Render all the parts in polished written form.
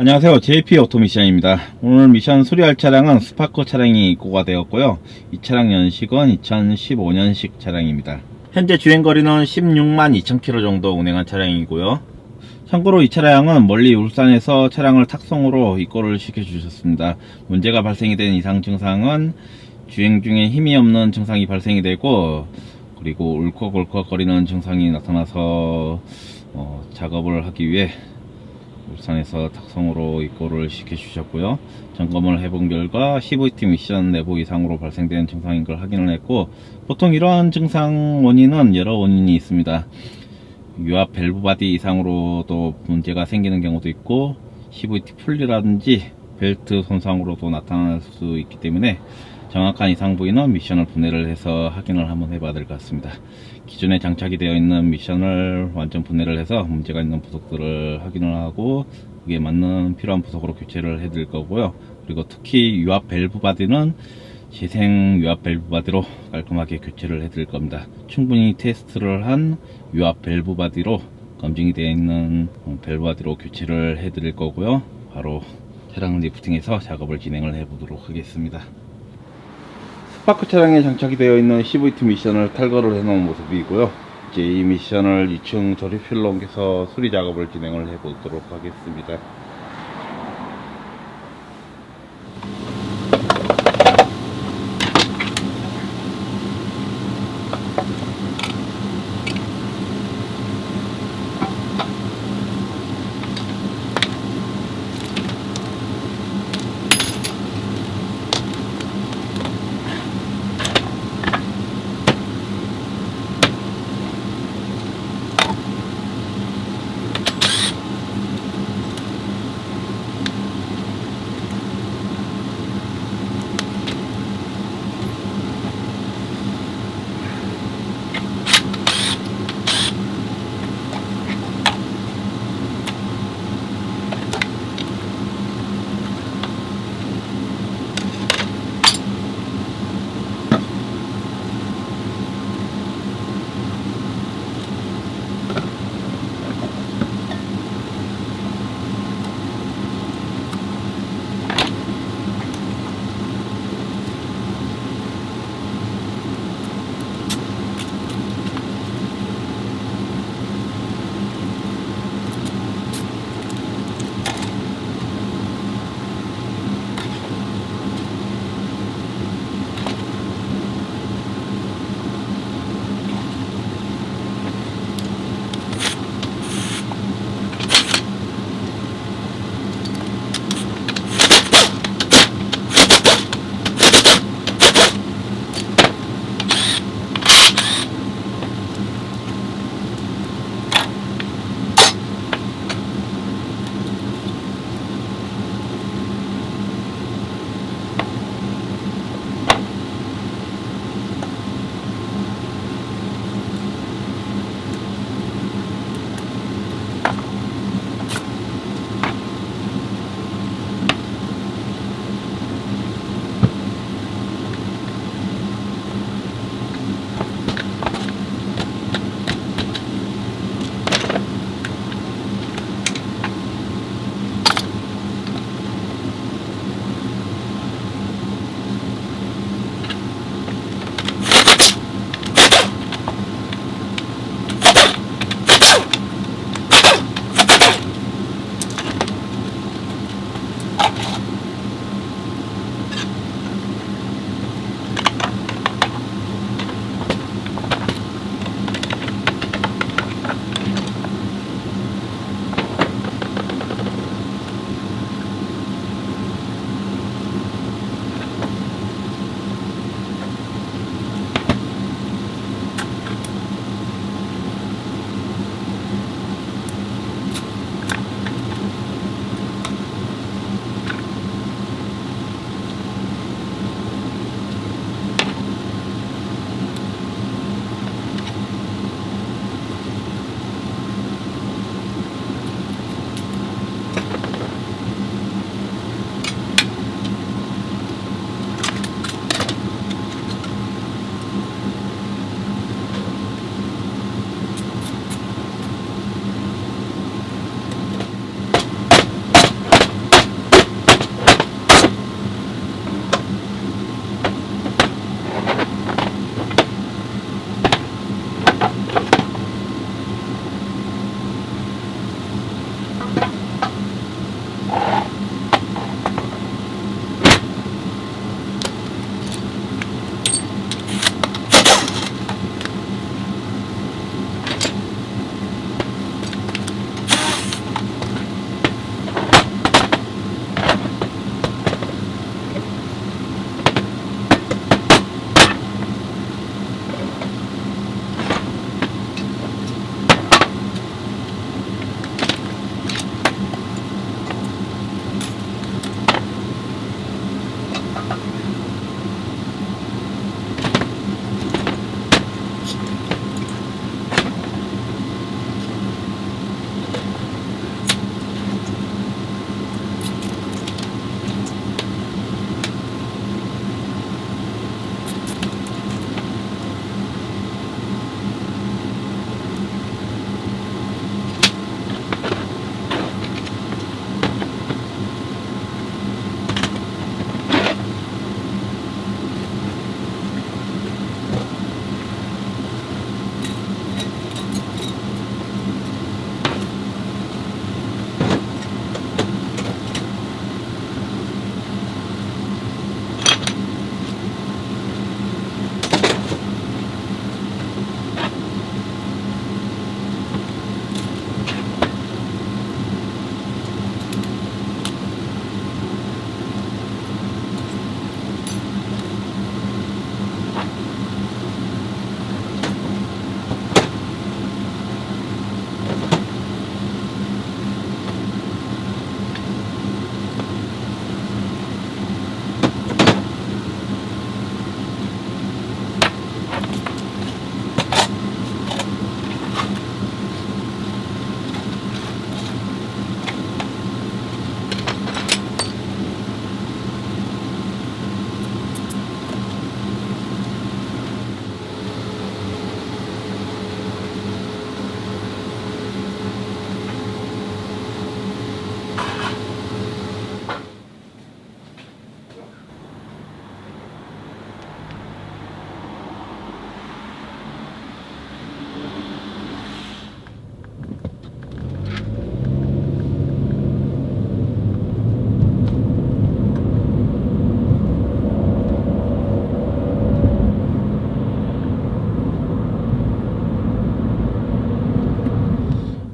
안녕하세요, 제이피오토 미션입니다. 오늘 미션 수리할 차량은 스파크 차량이 입고가 되었고요. 이 차량 연식은 2015년식 차량입니다. 현재 주행거리는 16만 2,000km 정도 운행한 차량이고요. 참고로 이 차량은 멀리 울산에서 차량을 탁송으로 입고를 시켜주셨습니다. 문제가 발생이 된 이상 증상은 주행 중에 힘이 없는 증상이 발생이 되고, 그리고 울컥울컥 거리는 증상이 나타나서 작업을 하기 위해 울산에서 탁송으로 입고를 시켜주셨고요. 점검을 해본 결과 CVT 미션 내부 이상으로 발생된 증상인 걸 확인을 했고, 보통 이러한 증상 원인은 여러 원인이 있습니다. 유압 밸브 바디 이상으로도 문제가 생기는 경우도 있고, CVT 풀리라든지 벨트 손상으로도 나타날 수 있기 때문에 정확한 이상 부위는 미션을 분해를 해서 확인을 한번 해봐야 될 것 같습니다. 기존에 장착이 되어 있는 미션을 완전 분해를 해서 문제가 있는 부속들을 확인을 하고, 그게 맞는 필요한 부속으로 교체를 해 드릴 거고요. 그리고 특히 유압 밸브 바디는 재생 유압 밸브 바디로 깔끔하게 교체를 해 드릴 겁니다. 충분히 테스트를 한 유압 밸브 바디로, 검증이 되어 있는 밸브 바디로 교체를 해 드릴 거고요. 바로 차량 리프팅해서 작업을 진행을 해 보도록 하겠습니다. 스파크 차량에 장착이 되어 있는 CVT 미션을 탈거를 해 놓은 모습이고요. 이제 이 미션을 2층 조립실로 옮겨서 수리 작업을 진행을 해 보도록 하겠습니다.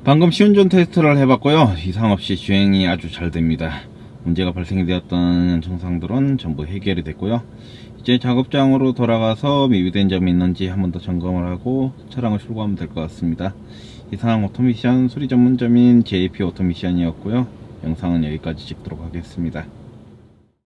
방금 시운전 테스트를 해봤고요. 이상 없이 주행이 아주 잘 됩니다. 문제가 발생되었던 증상들은 전부 해결이 됐고요. 이제 작업장으로 돌아가서 미비된 점이 있는지 한 번 더 점검을 하고 차량을 출고하면 될 것 같습니다. 이상 오토미션 수리 전문점인 제이피오토 미션이었고요. 영상은 여기까지 찍도록 하겠습니다.